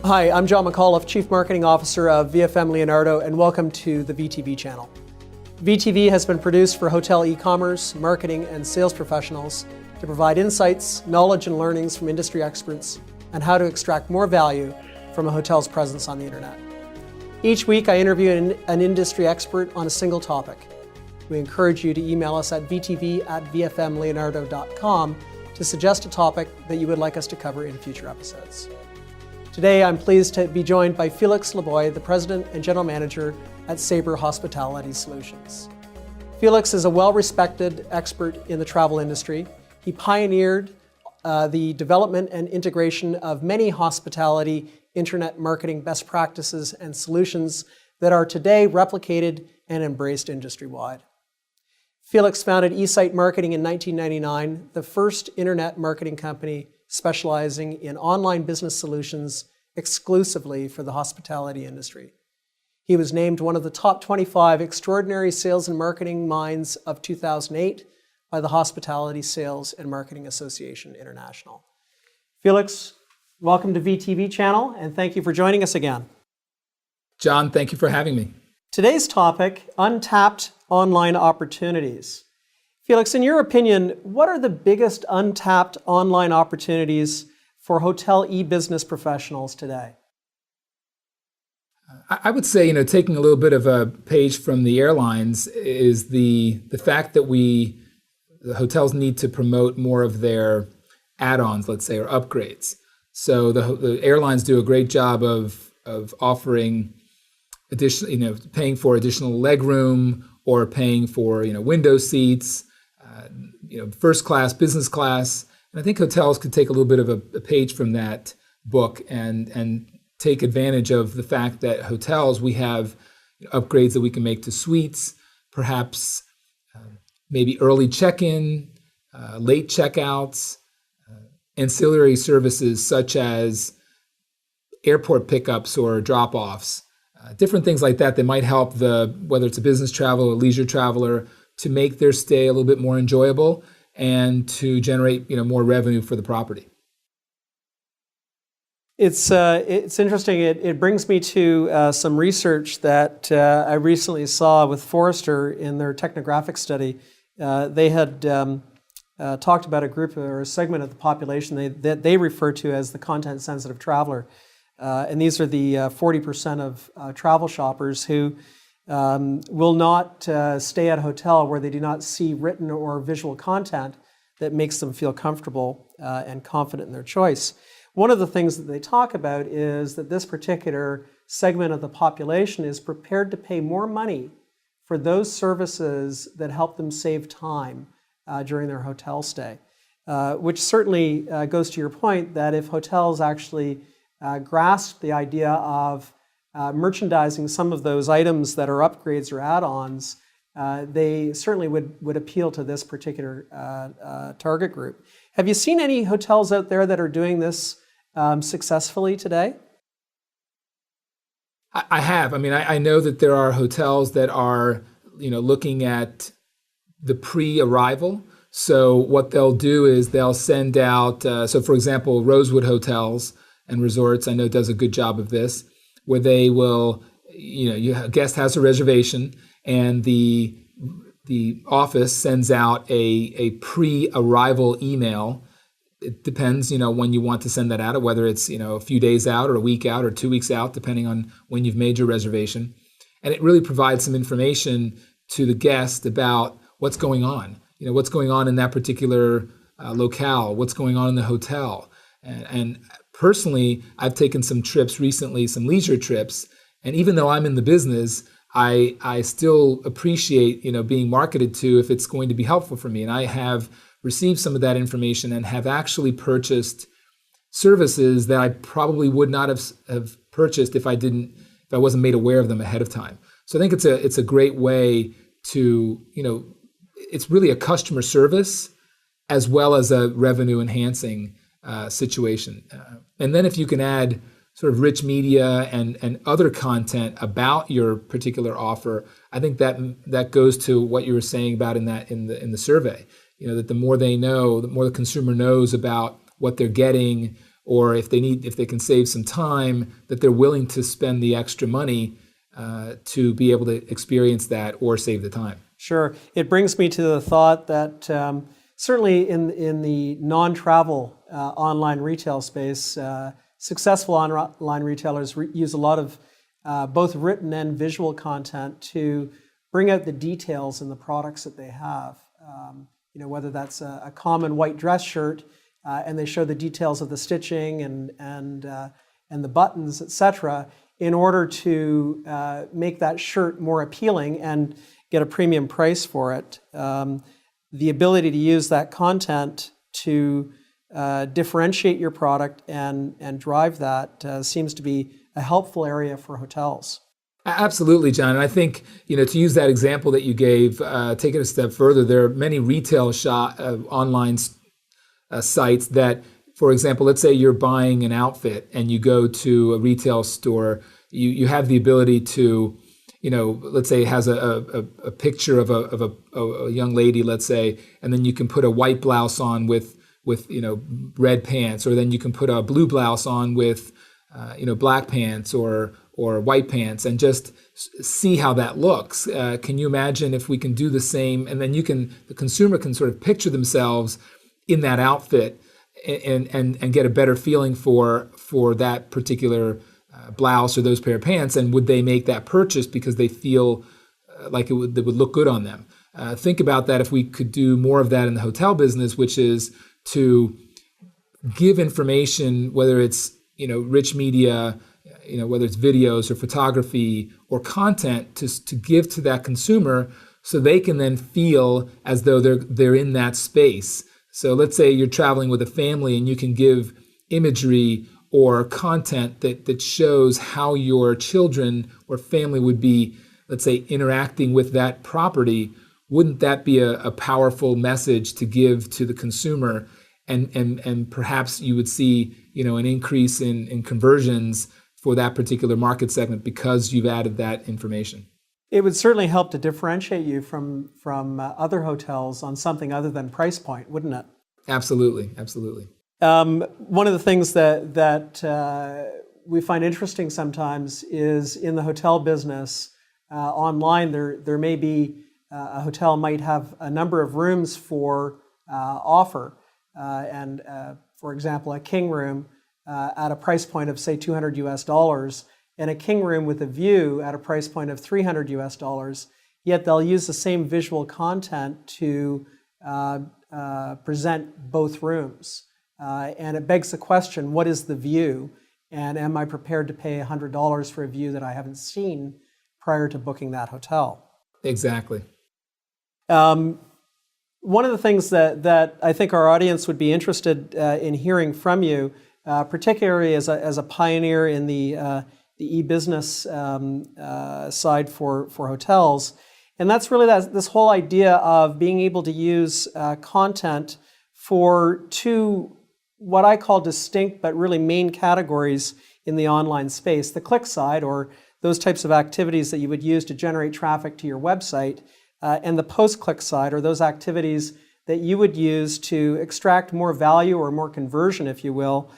Hi, I'm John McAuliffe, Chief Marketing Officer of VFM Leonardo, and welcome to the VTV channel. VTV has been produced for hotel e-commerce, marketing, and sales professionals to provide insights, knowledge, and learnings from industry experts on how to extract more value from a hotel's presence on the internet. Each week, I interview an industry expert on a single topic. We encourage you to email us at vtv@vfmleonardo.com to suggest a topic that you would like us to cover in future episodes. Today, I'm pleased to be joined by Felix Laboy, the President and General Manager at Sabre Hospitality Solutions. Felix is a well-respected expert in the travel industry. He pioneered the development and integration of many hospitality internet marketing best practices and solutions that are today replicated and embraced industry-wide. Felix founded eSite Marketing in 1999, the first internet marketing company specializing in online business solutions exclusively for the hospitality industry. He was named one of the top 25 extraordinary sales and marketing minds of 2008 by the Hospitality Sales and Marketing Association International. Felix, welcome to VTV channel, and thank you for joining us again. John, thank you for having me. Today's topic, untapped online opportunities. Felix, in your opinion, what are the biggest untapped online opportunities for hotel e-business professionals today? I would say, taking a little bit of a page from the airlines is the fact that the hotels need to promote more of their add-ons, let's say, or upgrades. So the airlines do a great job of offering additional, paying for additional legroom or paying for, window seats, first class, business class. And I think hotels could take a little bit of a page from that book and take advantage of the fact that hotels, we have upgrades that we can make to suites, perhaps maybe early check-in, late checkouts, ancillary services such as airport pickups or drop-offs, different things like that might help whether it's a business traveler or leisure traveler, to make their stay a little bit more enjoyable and to generate more revenue for the property. It's interesting. It brings me to some research that I recently saw with Forrester in their technographic study. They had talked about a group or a segment of the population that they refer to as the content-sensitive traveler. And these are the 40% of travel shoppers who will not stay at a hotel where they do not see written or visual content that makes them feel comfortable and confident in their choice. One of the things that they talk about is that this particular segment of the population is prepared to pay more money for those services that help them save time during their hotel stay, which certainly goes to your point that if hotels actually grasp the idea of merchandising some of those items that are upgrades or add-ons, they certainly would appeal to this particular target group. Have you seen any hotels out there that are doing this successfully today? I have. I know that there are hotels that are, looking at the pre-arrival. So what they'll do is they'll send out, so for example, Rosewood Hotels and Resorts, I know does a good job of this, where they will, a guest has a reservation and the office sends out a pre-arrival email. It depends, when you want to send that out, whether it's, a few days out or a week out or 2 weeks out, depending on when you've made your reservation. And it really provides some information to the guest about what's going on, what's going on in that particular locale, what's going on in the hotel. And personally, I've taken some trips recently, some leisure trips, and even though I'm in the business, I still appreciate, being marketed to if it's going to be helpful for me. And I have received some of that information and have actually purchased services that I probably would not have purchased if I wasn't made aware of them ahead of time. So I think it's a great way to, it's really a customer service as well as a revenue enhancing situation. And then if you can add sort of rich media and other content about your particular offer, I think that goes to what you were saying about in the survey. That the more they know, the more the consumer knows about what they're getting or if they can save some time, that they're willing to spend the extra money to be able to experience that or save the time. Sure. It brings me to the thought that certainly in the non-travel online retail space, successful online retailers use a lot of both written and visual content to bring out the details in the products that they have. Whether that's a common white dress shirt, and they show the details of the stitching and the buttons, etc., in order to make that shirt more appealing and get a premium price for it. The ability to use that content to differentiate your product and drive that seems to be a helpful area for hotels. Absolutely, John. And I think, to use that example that you gave, take it a step further, there are many retail online sites that, for example, let's say you're buying an outfit and you go to a retail store, you have the ability to, let's say it has a picture of a young lady, let's say, and then you can put a white blouse on with red pants, or then you can put a blue blouse on with black pants or white pants, and just see how that looks. Can you imagine if we can do the same, and then the consumer can sort of picture themselves in that outfit and get a better feeling for that particular blouse or those pair of pants, and would they make that purchase because they feel like it would look good on them? Think about that if we could do more of that in the hotel business, which is to give information, whether it's rich media, whether it's videos or photography or content, to give to that consumer so they can then feel as though they're in that space. So let's say you're traveling with a family and you can give imagery or content that shows how your children or family would be, let's say, interacting with that property. Wouldn't that be a powerful message to give to the consumer? And perhaps you would see, an increase in conversions for that particular market segment because you've added that information. It would certainly help to differentiate you from other hotels on something other than price point, wouldn't it? Absolutely, absolutely. One of the things that we find interesting sometimes is in the hotel business, online there may be a hotel might have a number of rooms for offer, and for example, a king room at a price point of say $200 and a king room with a view at a price point of $300. Yet they'll use the same visual content to present both rooms. And it begs the question, what is the view? And am I prepared to pay $100 for a view that I haven't seen prior to booking that hotel? Exactly. One of the things that I think our audience would be interested in hearing from you, particularly as a pioneer in the e-business side for hotels, and that's really this whole idea of being able to use content for two, what I call distinct but really main categories in the online space. The click side, or those types of activities that you would use to generate traffic to your website, and the post-click side, or those activities that you would use to extract more value or more conversion, if you will,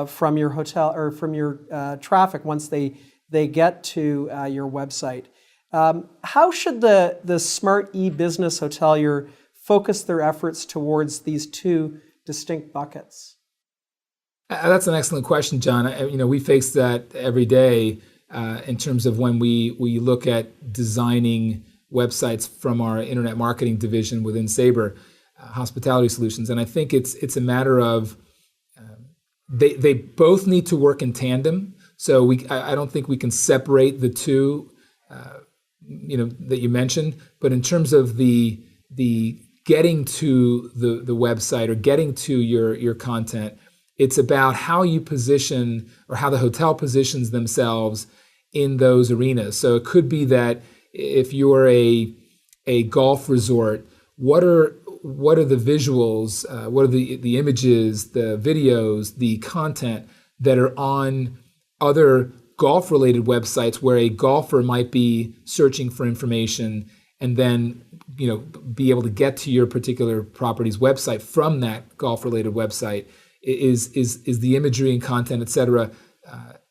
from your hotel or from your traffic once they get to your website. How should the smart e-business hotelier focus their efforts towards these two distinct buckets? That's an excellent question, John. We face that every day in terms of when we look at designing websites from our internet marketing division within Sabre, Hospitality Solutions. And I think it's a matter of they both need to work in tandem. So I don't think we can separate the two, that you mentioned. But in terms of the getting to the website or getting to your content, it's about how you position or how the hotel positions themselves in those arenas. So it could be that if you're a golf resort, what are the visuals, what are the images, the videos, the content that are on other golf-related websites where a golfer might be searching for information and then be able to get to your particular property's website from that golf-related website? is the imagery and content, et cetera,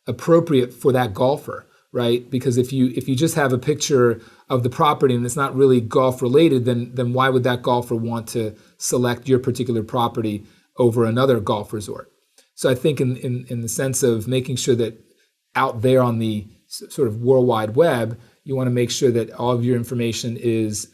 appropriate for that golfer, right? Because if you just have a picture of the property and it's not really golf related, then why would that golfer want to select your particular property over another golf resort? So I think in the sense of making sure that out there on the sort of World Wide Web, you want to make sure that all of your information is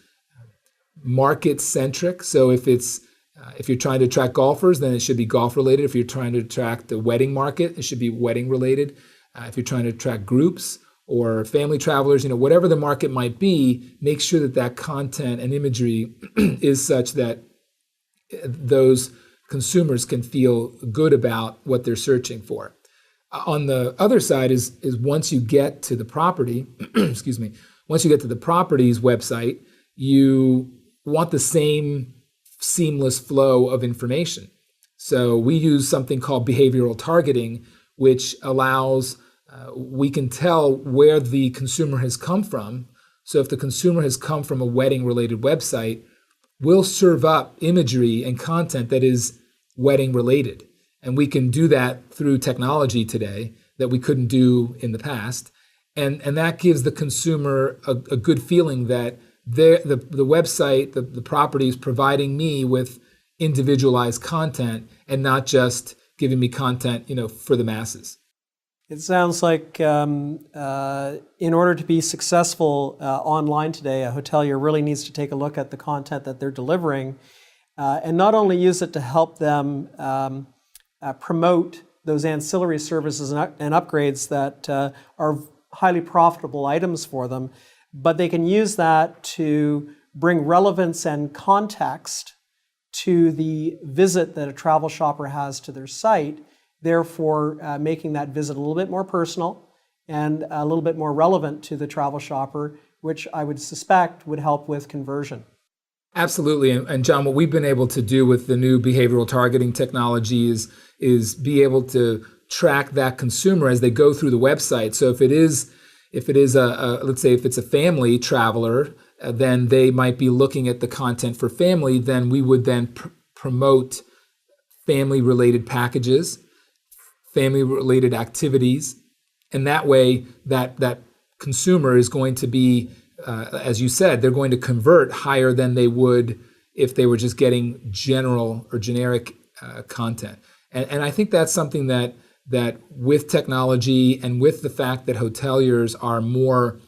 market centric. So if you're trying to attract golfers, then it should be golf related. If you're trying to attract the wedding market, it should be wedding related. If you're trying to attract groups or family travelers, whatever the market might be, make sure that content and imagery is such that those consumers can feel good about what they're searching for. On the other side is once you get to the property, excuse me, once you get to the property's website, you want the same seamless flow of information. So we use something called behavioral targeting, which allows, we can tell where the consumer has come from. So if the consumer has come from a wedding-related website, we'll serve up imagery and content that is wedding-related. And we can do that through technology today that we couldn't do in the past. And that gives the consumer a good feeling that the website, the property is providing me with individualized content and not just giving me content, for the masses. It sounds like in order to be successful online today, a hotelier really needs to take a look at the content that they're delivering and not only use it to help them promote those ancillary services and upgrades that are highly profitable items for them, but they can use that to bring relevance and context to the visit that a travel shopper has to their site, therefore making that visit a little bit more personal and a little bit more relevant to the travel shopper, which I would suspect would help with conversion. Absolutely. And John, what we've been able to do with the new behavioral targeting technology is be able to track that consumer as they go through the website. So if it is let's say if it's a family traveler, then they might be looking at the content for family, then we would then promote family-related packages, family-related activities, and that way that consumer is going to be, as you said, they're going to convert higher than they would if they were just getting general or generic content. And I think that's something that with technology and with the fact that hoteliers are more,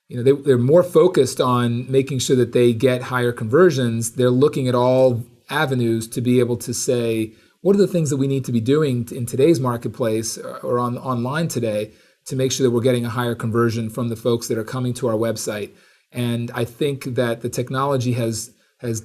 they're more focused on making sure that they get higher conversions, they're looking at all avenues to be able to say, what are the things that we need to be doing in today's marketplace or online today to make sure that we're getting a higher conversion from the folks that are coming to our website. And I think that the technology has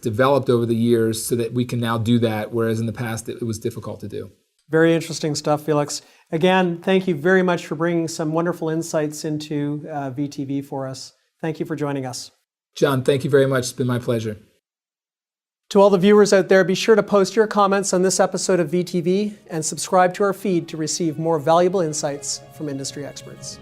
developed over the years so that we can now do that, whereas in the past it was difficult to do. Very interesting stuff, Felix. Again, thank you very much for bringing some wonderful insights into VTV for us. Thank you for joining us. John, thank you very much. It's been my pleasure. To all the viewers out there, be sure to post your comments on this episode of VTV and subscribe to our feed to receive more valuable insights from industry experts.